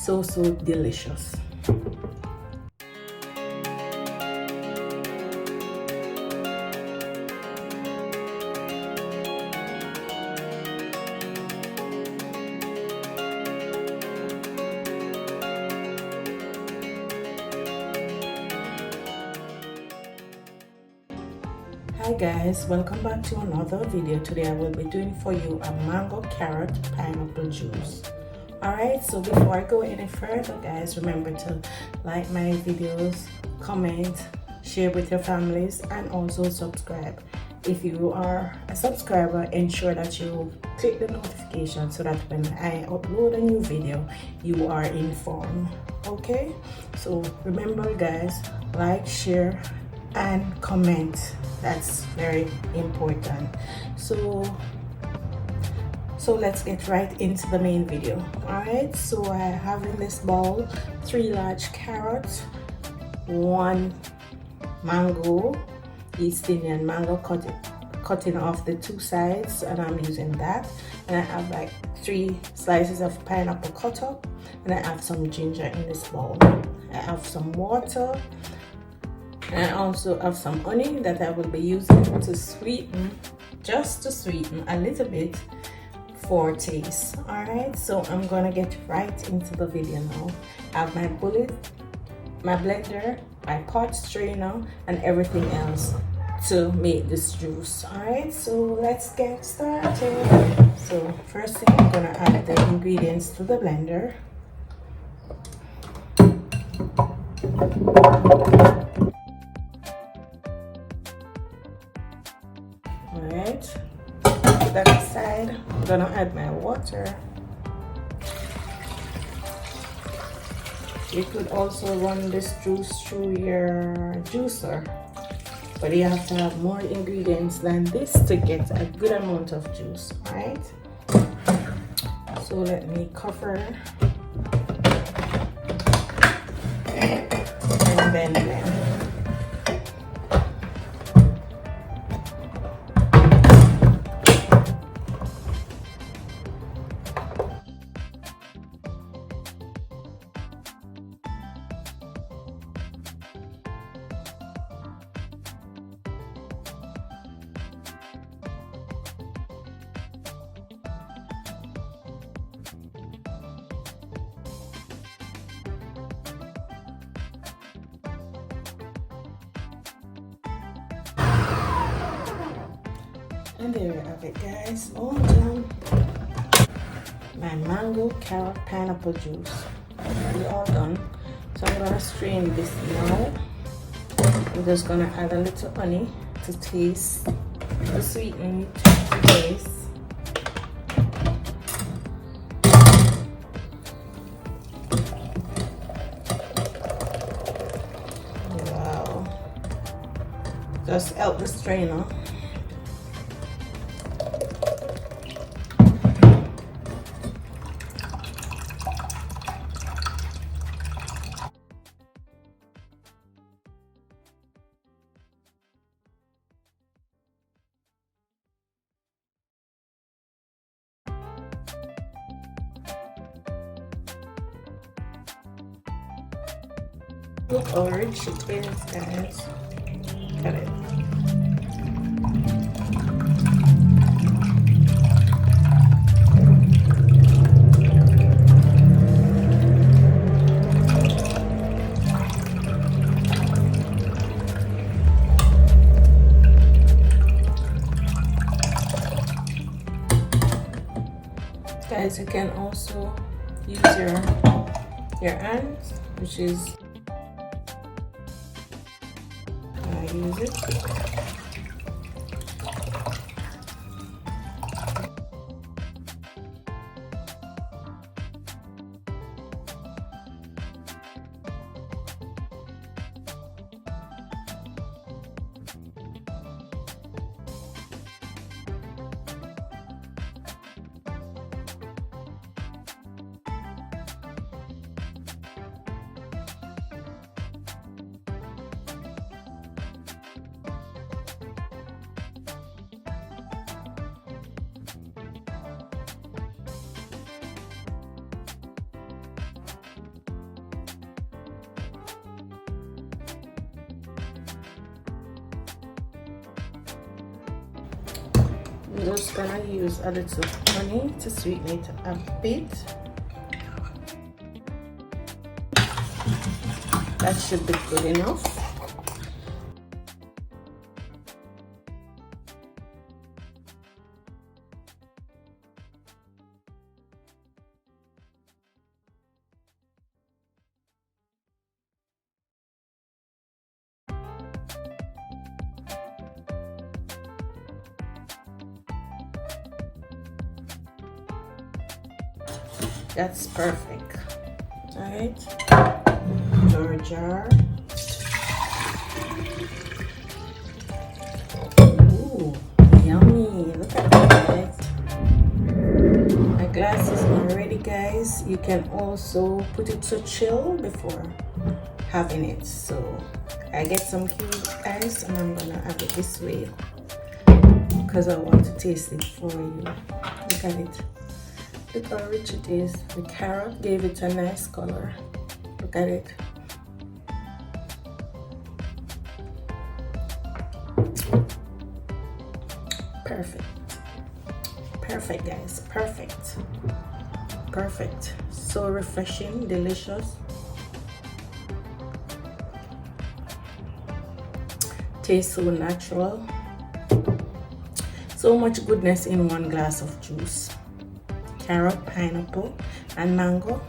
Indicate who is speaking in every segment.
Speaker 1: so delicious. Hi guys, welcome back to another video. Today I will be doing for you a mango carrot pineapple juice. Alright, so before I go any further guys, remember to like my videos, comment, share with your families, and also subscribe. If you are a subscriber, ensure that you click the notification so that when I upload a new video you are informed. Okay, so remember guys, like, share and comment. That's very important. So let's get right into the main video. All right, so I have in this bowl 3 large carrots, 1 mango, East Indian mango, cutting off the 2 sides, and I'm using that. And I have like 3 slices of pineapple cut up, and I have some ginger in this bowl. I have some water, and I also have some honey that I will be using to sweeten, just to sweeten a little bit for taste. Alright, so I'm gonna get right into the video now. I have my my blender, my pot strainer, and everything else to make this juice. Alright, so let's get started. So first thing, I'm gonna add the ingredients to the blender. Alright, that aside, I'm gonna add my water. You could also run this juice through your juicer, but you have to have more ingredients than this to get a good amount of juice. Right? So let me cover and then blend. And there you have it guys, all done. My mango carrot pineapple juice, it's all done. So I'm gonna strain this now. I'm just gonna add a little honey to taste, to sweeten the taste. Wow, just help the strainer. Look how rich it is, guys. Got it. Guys, you can also use your hands, which is use it. I'm just gonna use a little honey to sweeten it a bit. That should be good enough. That's perfect. All right, your jar. Ooh, yummy! Look at that. My glass is all ready, guys. You can also put it to chill before having it. So I get some cube ice, and I'm gonna have it this way because I want to taste it for you. Look at it. Look how rich it is. The carrot gave it a nice color. Look at it. Perfect. Perfect, guys. Perfect. Perfect. So refreshing, delicious. Tastes so natural. So much goodness in one glass of juice. Carrot, pineapple, and mango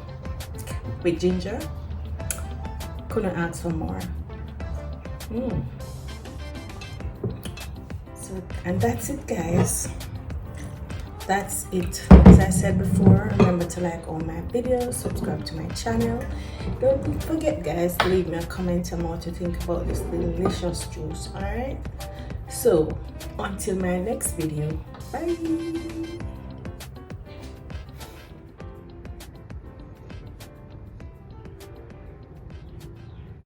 Speaker 1: with ginger. Couldn't ask for more. So, and that's it, guys. That's it. As I said before, remember to like all my videos, subscribe to my channel. Don't forget, guys, to leave me a comment on what you think about this delicious juice. All right. So until my next video, bye.